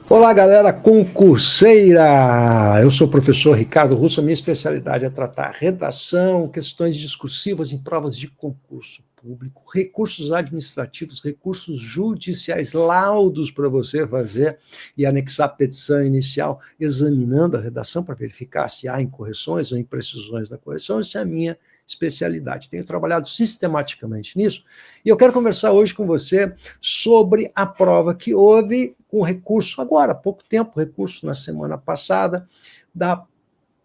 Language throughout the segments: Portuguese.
Olá, galera concurseira! Eu sou o professor Ricardo Russo, a minha especialidade é tratar redação, questões discursivas em provas de concurso público, recursos administrativos, recursos judiciais, laudos para você fazer e anexar a petição inicial, examinando a redação para verificar se há incorreções ou imprecisões da correção. Essa é a minha especialidade. Tenho trabalhado sistematicamente nisso e eu quero conversar hoje com você sobre a prova que houve com recurso, agora há pouco tempo, recurso na semana passada, da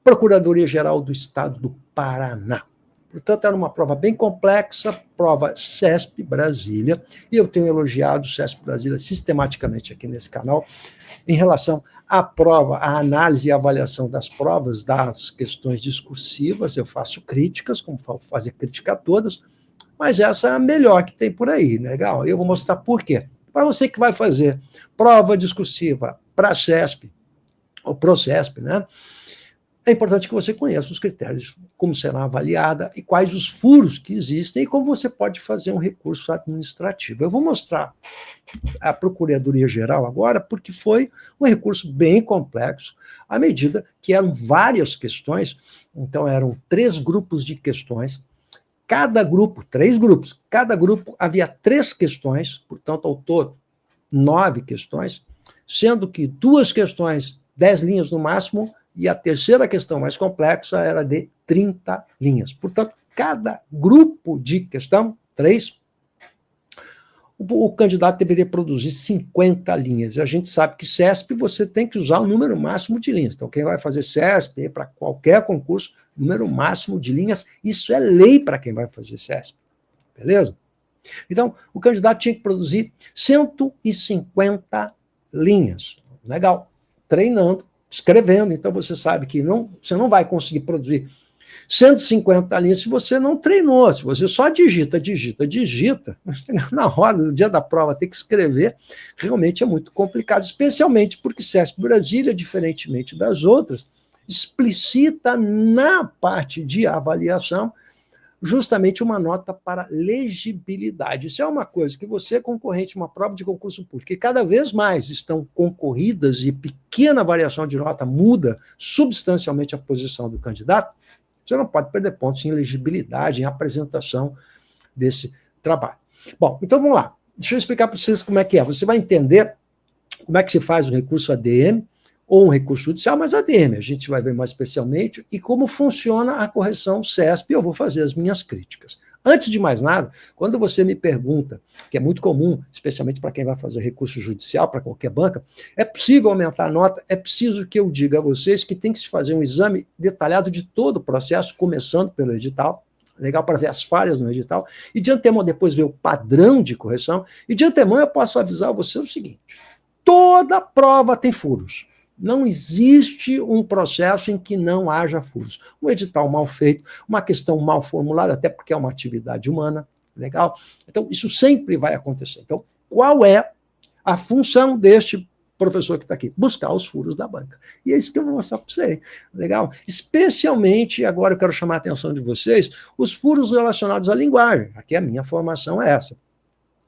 Procuradoria-Geral do Estado do Paraná. Portanto, era uma prova bem complexa, prova CESP Brasília, e eu tenho elogiado o CESP Brasília sistematicamente aqui nesse canal, em relação à prova, à análise e avaliação das provas, das questões discursivas. Eu faço críticas, como fazer crítica a todas, mas essa é a melhor que tem por aí, legal? Eu vou mostrar por quê. Para você que vai fazer prova discursiva para a CESP, ou pro CESP, né? É importante que você conheça os critérios, como será avaliada e quais os furos que existem e como você pode fazer um recurso administrativo. Eu vou mostrar a Procuradoria-Geral agora, porque foi um recurso bem complexo, à medida que eram várias questões, então eram 3 grupos de questões, cada grupo, 3 grupos, cada grupo havia 3 questões, portanto, ao todo, 9 questões, sendo que 2 questões, 10 linhas no máximo, e a terceira questão mais complexa era de 30 linhas. Portanto, cada grupo de questão, 3, o candidato deveria produzir 50 linhas. E a gente sabe que CESP você tem que usar o número máximo de linhas. Então, quem vai fazer CESP para qualquer concurso, número máximo de linhas, isso é lei para quem vai fazer CESP. Beleza? Então, o candidato tinha que produzir 150 linhas. Legal. Treinando, escrevendo. Então, você sabe que você não vai conseguir produzir 150 linhas se você não treinou, se você só digita, na hora do dia da prova ter que escrever, realmente é muito complicado, especialmente porque CESP Brasília, diferentemente das outras, explicita na parte de avaliação justamente uma nota para legibilidade. Isso é uma coisa que você, concorrente a uma prova de concurso público, que cada vez mais estão concorridas e pequena variação de nota muda substancialmente a posição do candidato, você não pode perder pontos em legibilidade, em apresentação desse trabalho. Bom, então vamos lá. Deixa eu explicar para vocês como é que é. Você vai entender como é que se faz um recurso ADM ou um recurso judicial, mas ADM a gente vai ver mais especialmente, e como funciona a correção CESP, e eu vou fazer as minhas críticas. Antes de mais nada, quando você me pergunta, que é muito comum, especialmente para quem vai fazer recurso judicial, para qualquer banca, é possível aumentar a nota? É preciso que eu diga a vocês que tem que se fazer um exame detalhado de todo o processo, começando pelo edital, legal para ver as falhas no edital, e de antemão depois ver o padrão de correção, e de antemão eu posso avisar você o seguinte, toda prova tem furos. Não existe um processo em que não haja furos. Um edital mal feito, uma questão mal formulada, até porque é uma atividade humana, legal? Então, isso sempre vai acontecer. Então, qual é a função deste professor que está aqui? Buscar os furos da banca. E é isso que eu vou mostrar para você, legal? Especialmente, agora eu quero chamar a atenção de vocês, os furos relacionados à linguagem. Aqui a minha formação é essa.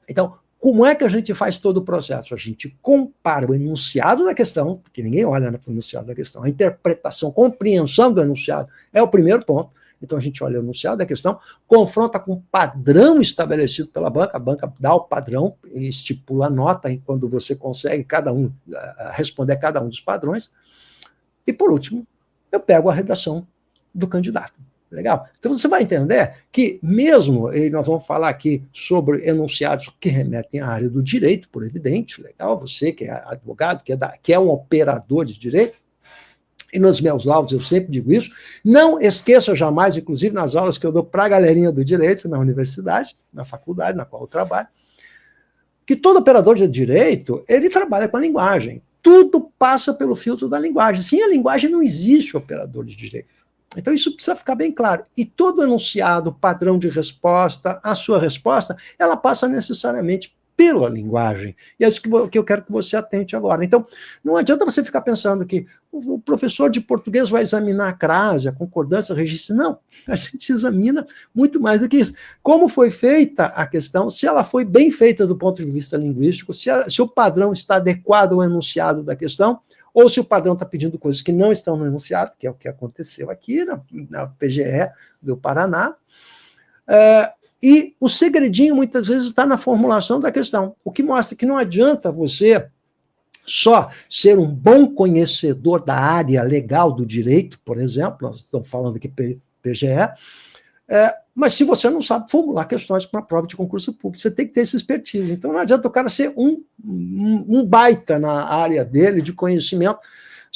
Então, como é que a gente faz todo o processo? A gente compara o enunciado da questão, porque ninguém olha no enunciado da questão, a interpretação, compreensão do enunciado é o primeiro ponto. Então, a gente olha o enunciado da questão, confronta com o padrão estabelecido pela banca, a banca dá o padrão e estipula a nota quando você consegue responder a cada um dos padrões. E, por último, eu pego a redação do candidato. Legal? Então você vai entender que mesmo, e nós vamos falar aqui sobre enunciados que remetem à área do direito, por evidente, legal? Você que é advogado, que é um operador de direito, e nos meus laudos eu sempre digo isso, não esqueça jamais, inclusive nas aulas que eu dou para a galerinha do direito na universidade, na faculdade na qual eu trabalho, que todo operador de direito, ele trabalha com a linguagem. Tudo passa pelo filtro da linguagem. Sem a linguagem não existe operador de direito. Então, isso precisa ficar bem claro. E todo enunciado, padrão de resposta, a sua resposta, ela passa necessariamente pela linguagem. E é isso que eu quero que você atente agora. Então, não adianta você ficar pensando que o professor de português vai examinar a crase, a concordância, a registro. Não, a gente examina muito mais do que isso. Como foi feita a questão, se ela foi bem feita do ponto de vista linguístico, se o padrão está adequado ao enunciado da questão, ou se o padrão está pedindo coisas que não estão no enunciado, que é o que aconteceu aqui na PGE do Paraná. E o segredinho, muitas vezes, está na formulação da questão, o que mostra que não adianta você só ser um bom conhecedor da área legal do direito, por exemplo, nós estamos falando aqui PGE, mas se você não sabe formular questões para uma prova de concurso público, você tem que ter essa expertise. Então não adianta o cara ser um baita na área dele de conhecimento,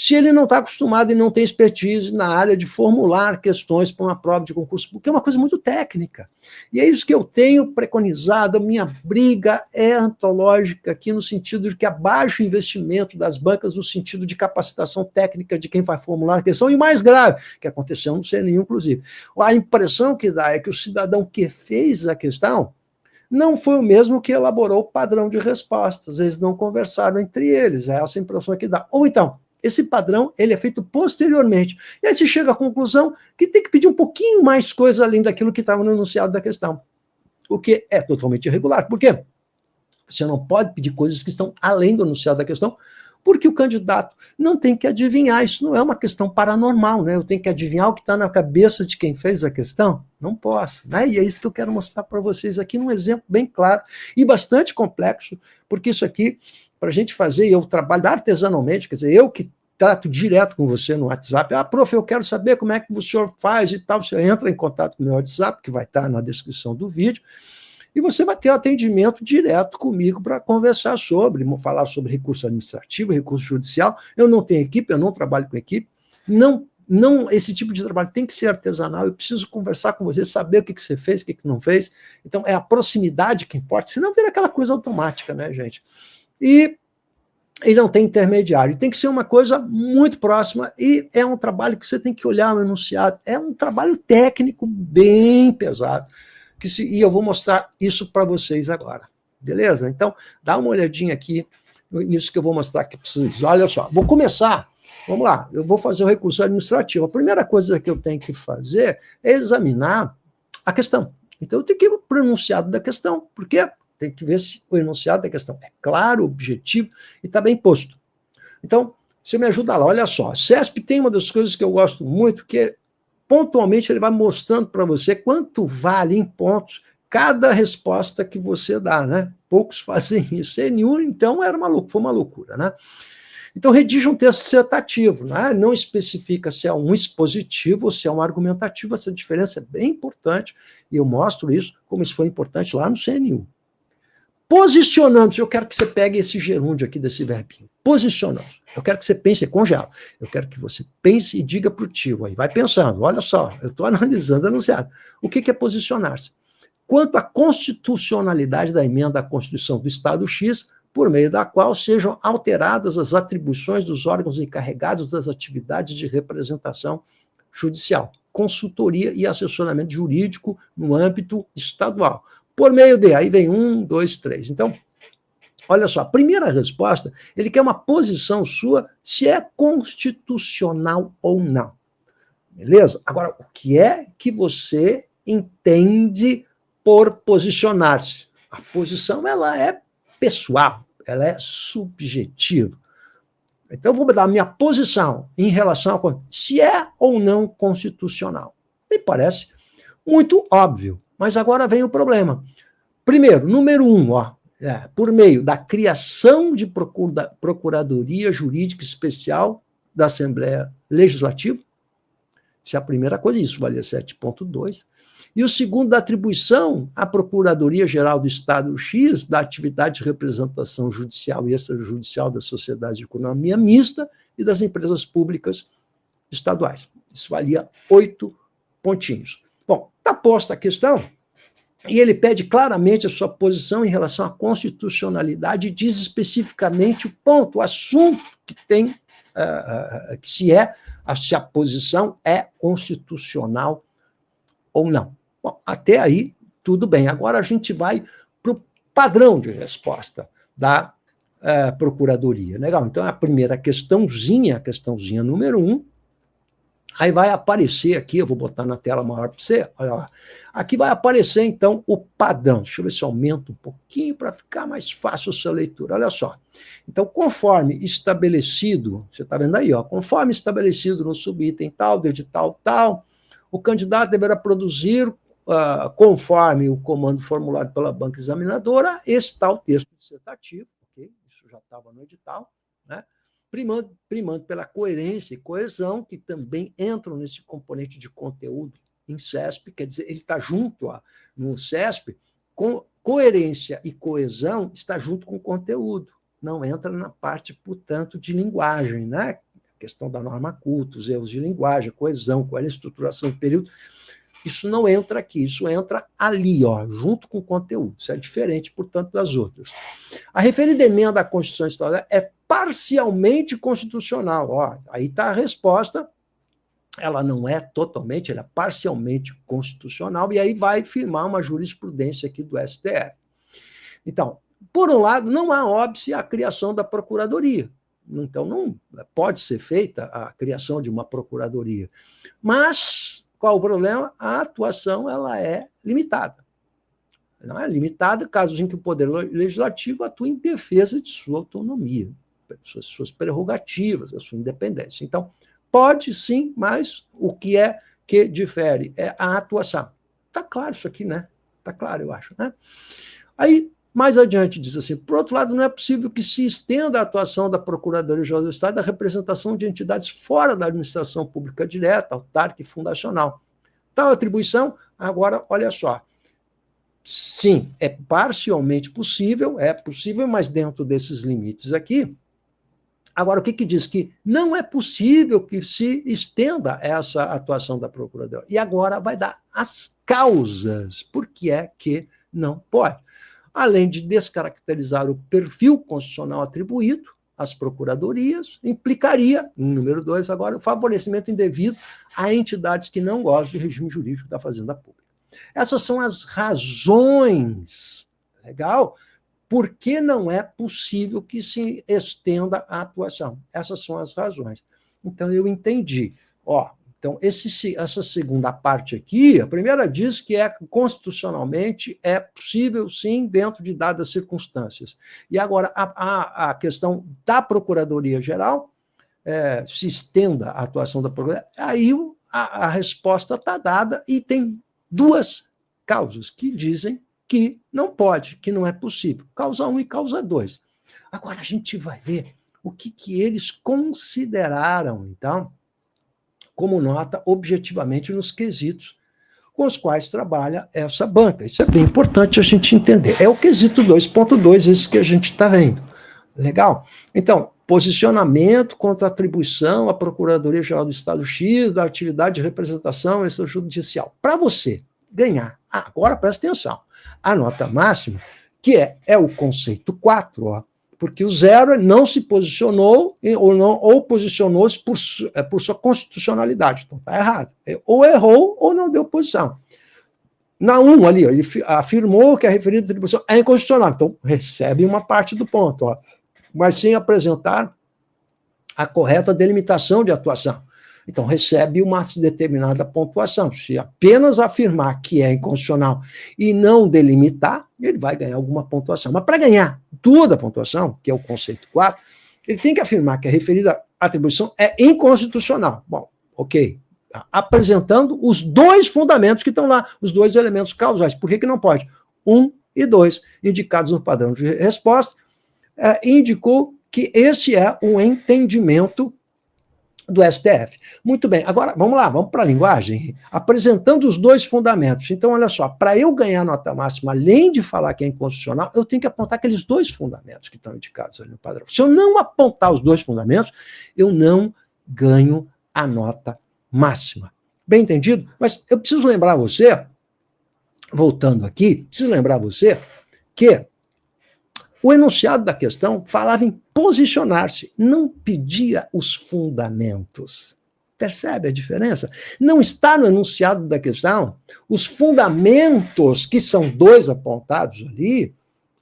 se ele não está acostumado e não tem expertise na área de formular questões para uma prova de concurso público, que é uma coisa muito técnica. E é isso que eu tenho preconizado, a minha briga é antológica aqui no sentido de que há baixo investimento das bancas no sentido de capacitação técnica de quem vai formular a questão, e o mais grave, que aconteceu no CNI, inclusive. A impressão que dá é que o cidadão que fez a questão não foi o mesmo que elaborou o padrão de respostas, eles não conversaram entre eles, é essa a impressão que dá. Ou então, esse padrão ele é feito posteriormente. E aí se chega à conclusão que tem que pedir um pouquinho mais coisa além daquilo que estava no enunciado da questão. O que é totalmente irregular. Por quê? Você não pode pedir coisas que estão além do enunciado da questão, porque o candidato não tem que adivinhar. Isso não é uma questão paranormal, né? Eu tenho que adivinhar o que está na cabeça de quem fez a questão? Não posso. Né? E é isso que eu quero mostrar para vocês aqui num exemplo bem claro e bastante complexo, porque isso aqui, para a gente fazer, eu trabalho artesanalmente, quer dizer, eu que trato direto com você no WhatsApp, prof, eu quero saber como é que o senhor faz e tal, você entra em contato com o meu WhatsApp, que vai estar na descrição do vídeo, e você vai ter um atendimento direto comigo para conversar sobre, falar sobre recurso administrativo, recurso judicial. Eu não tenho equipe, eu não trabalho com equipe, não, esse tipo de trabalho tem que ser artesanal, eu preciso conversar com você, saber o que você fez, o que não fez. Então, é a proximidade que importa, senão vira aquela coisa automática, né, gente? E não tem intermediário, tem que ser uma coisa muito próxima, e é um trabalho que você tem que olhar o enunciado, é um trabalho técnico bem pesado, e eu vou mostrar isso para vocês agora, beleza? Então, dá uma olhadinha aqui nisso que eu vou mostrar aqui para vocês. Olha só, vou começar, vamos lá, eu vou fazer o recurso administrativo. A primeira coisa que eu tenho que fazer é examinar a questão. Então, eu tenho que ir para o enunciado da questão, porque tem que ver se o enunciado da questão é claro, objetivo e está bem posto. Então, você me ajuda lá, olha só, CESP tem uma das coisas que eu gosto muito, que é, pontualmente ele vai mostrando para você quanto vale em pontos cada resposta que você dá, né? Poucos fazem isso. CNU, então, foi uma loucura, né? Então, redija um texto dissertativo, né? Não especifica se é um expositivo ou se é um argumentativo, essa diferença é bem importante, e eu mostro isso, como isso foi importante lá no CNU. Posicionando-se, eu quero que você pegue esse gerúndio aqui desse verbinho. Posicionando-se. Eu quero que você pense, congela. Eu quero que você pense e diga para o tio aí. Vai pensando, olha só, eu estou analisando o enunciado. O que é posicionar-se? Quanto à constitucionalidade da emenda à Constituição do Estado X, por meio da qual sejam alteradas as atribuições dos órgãos encarregados das atividades de representação judicial, consultoria e assessoramento jurídico no âmbito estadual. Por meio de, aí vem 1, 2, 3. Então, olha só, a primeira resposta, ele quer uma posição sua se é constitucional ou não. Beleza? Agora, o que é que você entende por posicionar-se? A posição, ela é pessoal, ela é subjetiva. Então, eu vou dar a minha posição em relação a se é ou não constitucional. Me parece muito óbvio. Mas agora vem o problema. Primeiro, número 1, por meio da criação de Procuradoria Jurídica Especial da Assembleia Legislativa, isso é a primeira coisa, isso valia 7.2. E o segundo, da atribuição à Procuradoria-Geral do Estado X da atividade de representação judicial e extrajudicial das sociedades de economia mista e das empresas públicas estaduais. Isso valia 8 pontinhos. Bom, está posta a questão, e ele pede claramente a sua posição em relação à constitucionalidade e diz especificamente o ponto, o assunto que tem, se a posição é constitucional ou não. Bom, até aí, tudo bem. Agora a gente vai para o padrão de resposta da Procuradoria. Legal, então a primeira questãozinha, a questãozinha número 1, aí vai aparecer aqui, eu vou botar na tela maior para você, olha lá. Aqui vai aparecer, então, o padrão. Deixa eu ver se eu aumento um pouquinho para ficar mais fácil a sua leitura. Olha só. Então, conforme estabelecido, você está vendo aí, ó, conforme estabelecido no subitem tal, do edital tal, o candidato deverá produzir, conforme o comando formulado pela banca examinadora, esse tal texto dissertativo, ok? Isso já estava no edital, né? Primando pela coerência e coesão, que também entram nesse componente de conteúdo em CESP, quer dizer, ele está junto no CESP, com coerência e coesão está junto com conteúdo, não entra na parte, portanto, de linguagem, né? A questão da norma culta, os erros de linguagem, coesão, coerência, estruturação, período, isso não entra aqui, isso entra ali, ó, junto com o conteúdo. Isso é diferente, portanto, das outras. A referida emenda à Constituição Estadual é parcialmente constitucional. Ó, aí está a resposta. Ela não é totalmente, ela é parcialmente constitucional, e aí vai firmar uma jurisprudência aqui do STF. Então, por um lado, não há óbice à criação da Procuradoria. Então, não pode ser feita a criação de uma Procuradoria. Mas qual o problema? A atuação ela é limitada. Não é limitada casos em que o Poder Legislativo atua em defesa de sua autonomia, suas prerrogativas, a sua independência. Então, pode sim, mas o que é que difere é a atuação. Está claro isso aqui, né? Está claro, eu acho, né? Aí, mais adiante, diz assim, por outro lado, não é possível que se estenda a atuação da Procuradoria-Geral do Estado à representação de entidades fora da administração pública direta, autárquica e fundacional. Tal atribuição, agora, olha só, sim, é parcialmente possível, mas dentro desses limites aqui. Agora, o que diz? Que não é possível que se estenda essa atuação da Procuradoria. E agora vai dar as causas por que é que não pode. Além de descaracterizar o perfil constitucional atribuído às procuradorias, implicaria, número 2 agora, o favorecimento indevido a entidades que não gostam do regime jurídico da Fazenda Pública. Essas são as razões, legal? Por que não é possível que se estenda a atuação? Essas são as razões. Então, eu entendi. Ó, então, essa segunda parte aqui, a primeira diz que constitucionalmente é possível, sim, dentro de dadas circunstâncias. E agora, a questão da Procuradoria-Geral, se estenda a atuação da Procuradoria, aí a resposta está dada e tem duas causas que dizem que não pode, que não é possível. Causa 1 e causa 2. Agora, a gente vai ver o que eles consideraram, então, como nota objetivamente nos quesitos com os quais trabalha essa banca. Isso é bem importante a gente entender. É o quesito 2.2, esse que a gente está vendo. Legal? Então, posicionamento contra a atribuição à Procuradoria-Geral do Estado X da atividade de representação extrajudicial. Para você ganhar, agora presta atenção, a nota máxima, que é o conceito 4, ó, porque o 0 não se posicionou ou posicionou-se por sua constitucionalidade. Então, está errado. Ou errou ou não deu posição. Na 1, ali, ó, ele afirmou que a referida atribuição é inconstitucional. Então, recebe uma parte do ponto, ó, mas sem apresentar a correta delimitação de atuação. Então, recebe uma determinada pontuação. Se apenas afirmar que é inconstitucional e não delimitar, ele vai ganhar alguma pontuação. Mas para ganhar toda a pontuação, que é o conceito 4, ele tem que afirmar que a referida atribuição é inconstitucional. Bom, ok. Apresentando os dois fundamentos que estão lá, os dois elementos causais. Por que não pode? 1 e 2, indicados no padrão de resposta, indicou que esse é um entendimento do STF. Muito bem, agora vamos lá, vamos para a linguagem, apresentando os dois fundamentos. Então, olha só, para eu ganhar nota máxima, além de falar que é inconstitucional, eu tenho que apontar aqueles dois fundamentos que estão indicados ali no padrão. Se eu não apontar os dois fundamentos, eu não ganho a nota máxima. Bem entendido? Mas eu preciso lembrar você, voltando aqui, preciso lembrar você que o enunciado da questão falava em posicionar-se, não pedia os fundamentos. Percebe a diferença? Não está no enunciado da questão os fundamentos, que são dois apontados ali,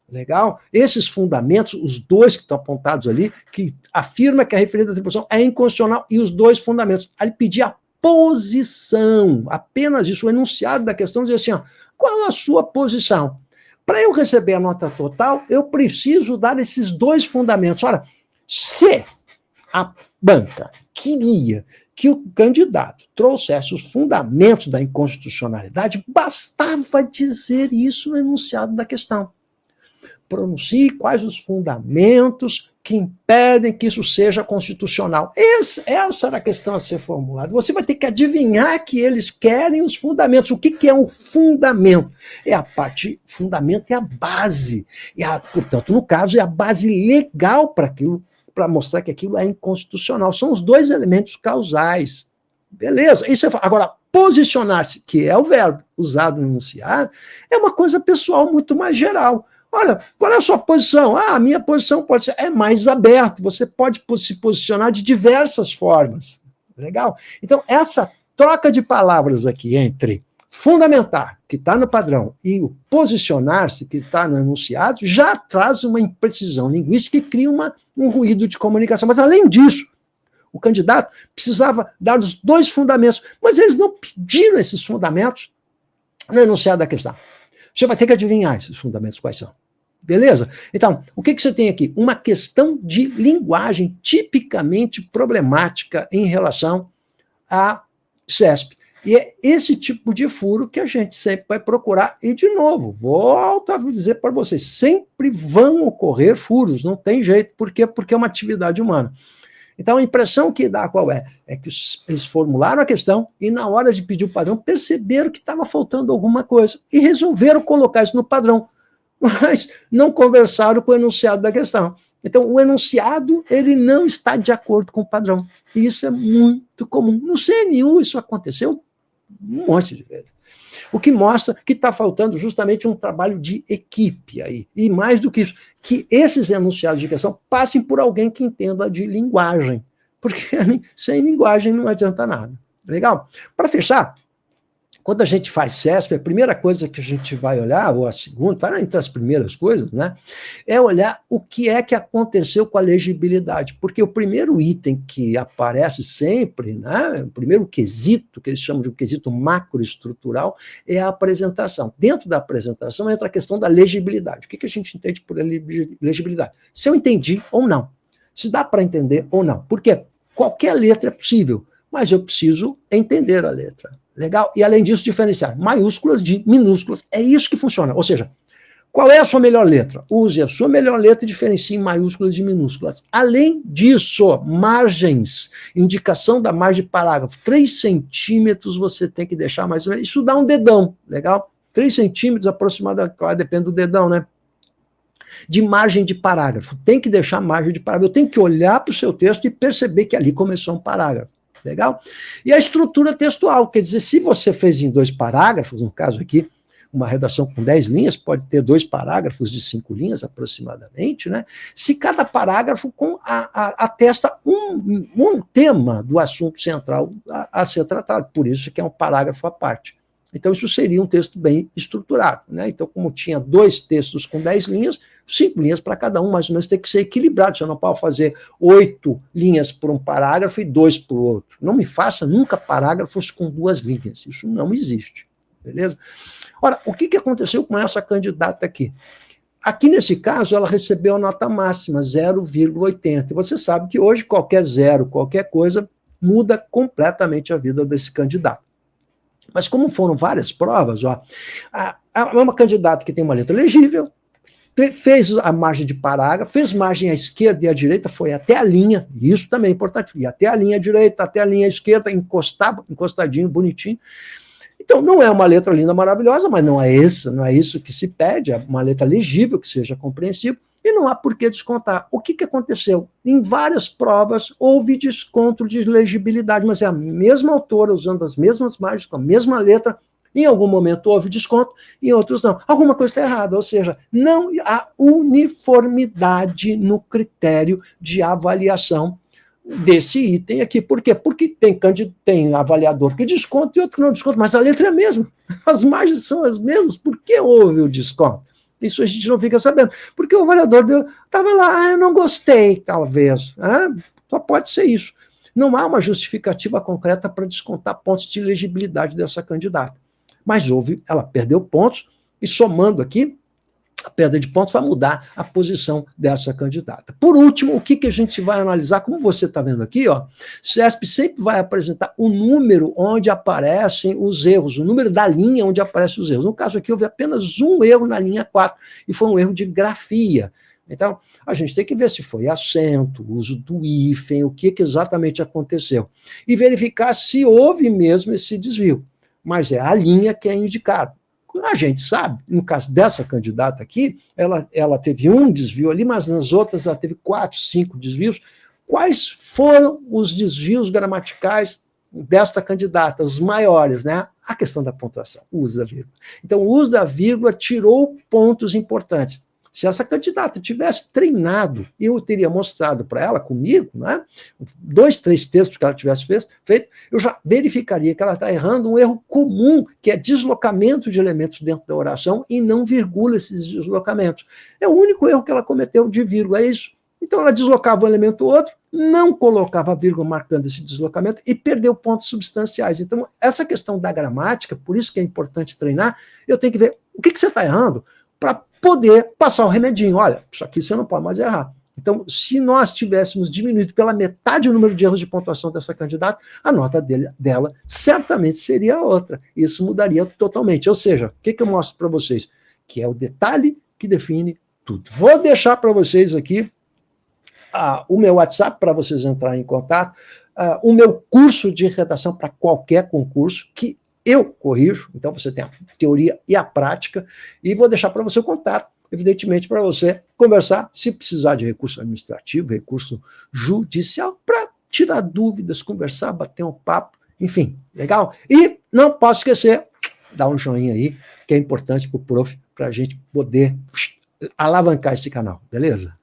Legal? Esses fundamentos, os dois que estão apontados ali, que afirma que a referida atribuição é inconstitucional, e os dois fundamentos. Aí ele pedia a posição, apenas isso, o enunciado da questão dizia assim, ó, qual a sua posição? Para eu receber a nota total, eu preciso dar esses dois fundamentos. Ora, se a banca queria que o candidato trouxesse os fundamentos da inconstitucionalidade, bastava dizer isso no enunciado da questão. Pronuncie quais os fundamentos que impedem que isso seja constitucional. Essa era a questão a ser formulada. Você vai ter que adivinhar que eles querem os fundamentos. O que é um fundamento? É a parte, fundamento é a base. Portanto, no caso, é a base legal para aquilo, para mostrar que aquilo é inconstitucional. São os dois elementos causais. Beleza? Isso agora, posicionar-se, que é o verbo usado no enunciado, é uma coisa pessoal muito mais geral. Olha, qual é a sua posição? A minha posição pode ser, é mais aberto, você pode se posicionar de diversas formas. Legal? Então, essa troca de palavras aqui entre fundamentar, que está no padrão, e o posicionar-se, que está no enunciado, já traz uma imprecisão linguística e cria um ruído de comunicação. Mas, além disso, o candidato precisava dar os dois fundamentos, mas eles não pediram esses fundamentos no enunciado da questão. Você vai ter que adivinhar esses fundamentos quais são. Beleza? Então, o que você tem aqui? Uma questão de linguagem tipicamente problemática em relação à CESP. E é esse tipo de furo que a gente sempre vai procurar. E, de novo, volto a dizer para vocês, sempre vão ocorrer furos, não tem jeito. Por quê? Porque é uma atividade humana. Então, a impressão que dá qual é? É que eles formularam a questão e, na hora de pedir o padrão, perceberam que estava faltando alguma coisa e resolveram colocar isso no padrão, mas não conversaram com o enunciado da questão. Então, o enunciado, ele não está de acordo com o padrão. E isso é muito comum. No CNU, isso aconteceu um monte de vezes. O que mostra que está faltando justamente um trabalho de equipe aí. E mais do que isso, que esses enunciados de questão passem por alguém que entenda de linguagem. Porque sem linguagem não adianta nada. Legal? Para fechar, quando a gente faz CESP, a primeira coisa que a gente vai olhar, ou a segunda, para entre as primeiras coisas, né, é olhar o que é que aconteceu com a legibilidade. Porque o primeiro item que aparece sempre, né, o primeiro quesito, que eles chamam de um quesito macroestrutural, é a apresentação. Dentro da apresentação entra a questão da legibilidade. O que a gente entende por legibilidade? Se eu entendi ou não. Se dá para entender ou não. Porque qualquer letra é possível, mas eu preciso entender a letra. Legal? E, além disso, diferenciar maiúsculas de minúsculas. É isso que funciona. Ou seja, qual é a sua melhor letra? Use a sua melhor letra e diferencie maiúsculas de minúsculas. Além disso, margens, indicação da margem de parágrafo. 3 centímetros você tem que deixar mais ou menos. Isso dá um dedão, legal? 3 centímetros aproximadamente, claro, depende do dedão, né? De margem de parágrafo. Tem que deixar margem de parágrafo. Eu tenho que olhar para o seu texto e perceber que ali começou um parágrafo. Legal? E a estrutura textual, quer dizer, se você fez em 2 parágrafos, no caso aqui, uma redação com 10 linhas, pode ter 2 parágrafos de 5 linhas aproximadamente, né? Se cada parágrafo atesta um tema do assunto central a ser tratado, por isso que é um parágrafo à parte. Então, isso seria um texto bem estruturado, né? Então, como tinha 2 textos com 10 linhas, 5 linhas para cada um, mais ou menos, tem que ser equilibrado. Você não pode fazer 8 linhas por um parágrafo e 2 por outro. Não me faça nunca parágrafos com 2 linhas. Isso não existe. Beleza? Ora, o que aconteceu com essa candidata aqui? Aqui, nesse caso, ela recebeu a nota máxima, 0,80. Você sabe que hoje qualquer zero, qualquer coisa, muda completamente a vida desse candidato. Mas como foram várias provas, ó, uma candidata que tem uma letra legível, fez a margem de parágrafo, fez margem à esquerda e à direita, foi até a linha, isso também é importante, e até a linha direita, até a linha esquerda, encostadinho, bonitinho. Então, não é uma letra linda, maravilhosa, mas não é isso que se pede, é uma letra legível, que seja compreensível, e não há por que descontar. O que aconteceu? Em várias provas houve desconto de legibilidade, mas é a mesma autora, usando as mesmas margens, com a mesma letra. Em algum momento houve desconto, em outros não. Alguma coisa está errada, ou seja, não há uniformidade no critério de avaliação desse item aqui. Por quê? Porque tem avaliador que desconta e outro que não desconta, mas a letra é a mesma, as margens são as mesmas, por que houve o desconto? Isso a gente não fica sabendo. Porque o avaliador estava lá, eu não gostei, talvez. Só pode ser isso. Não há uma justificativa concreta para descontar pontos de elegibilidade dessa candidata. Mas ela perdeu pontos, e somando aqui, a perda de pontos vai mudar a posição dessa candidata. Por último, o que a gente vai analisar? Como você está vendo aqui, ó, CESP sempre vai apresentar o número onde aparecem os erros, o número da linha onde aparecem os erros. No caso aqui, houve apenas um erro na linha 4, e foi um erro de grafia. Então, a gente tem que ver se foi acento, uso do hífen, o que exatamente aconteceu. E verificar se houve mesmo esse desvio. Mas é a linha que é indicada. A gente sabe, no caso dessa candidata aqui, ela teve um desvio ali, mas nas outras ela teve 4, 5 desvios. Quais foram os desvios gramaticais desta candidata, os maiores, né? A questão da pontuação, o uso da vírgula. Então, o uso da vírgula tirou pontos importantes. Se essa candidata tivesse treinado, eu teria mostrado para ela, comigo, né, 2, 3 textos que ela tivesse feito, eu já verificaria que ela está errando um erro comum, que é deslocamento de elementos dentro da oração e não vírgula esses deslocamentos. É o único erro que ela cometeu de vírgula, é isso. Então, ela deslocava um elemento ou outro, não colocava a vírgula marcando esse deslocamento e perdeu pontos substanciais. Então, essa questão da gramática, por isso que é importante treinar, eu tenho que ver o que você está errando, para poder passar o remedinho. Olha, isso aqui você não pode mais errar. Então, se nós tivéssemos diminuído pela metade o número de erros de pontuação dessa candidata, a nota dela certamente seria outra. Isso mudaria totalmente. Ou seja, o que eu mostro para vocês? Que é o detalhe que define tudo. Vou deixar para vocês aqui o meu WhatsApp para vocês entrarem em contato, o meu curso de redação para qualquer concurso, que eu corrijo, então você tem a teoria e a prática, e vou deixar para você o contato, evidentemente, para você conversar, se precisar de recurso administrativo, recurso judicial, para tirar dúvidas, conversar, bater um papo, enfim, legal? E não posso esquecer, dá um joinha aí, que é importante para o prof, para a gente poder alavancar esse canal, beleza?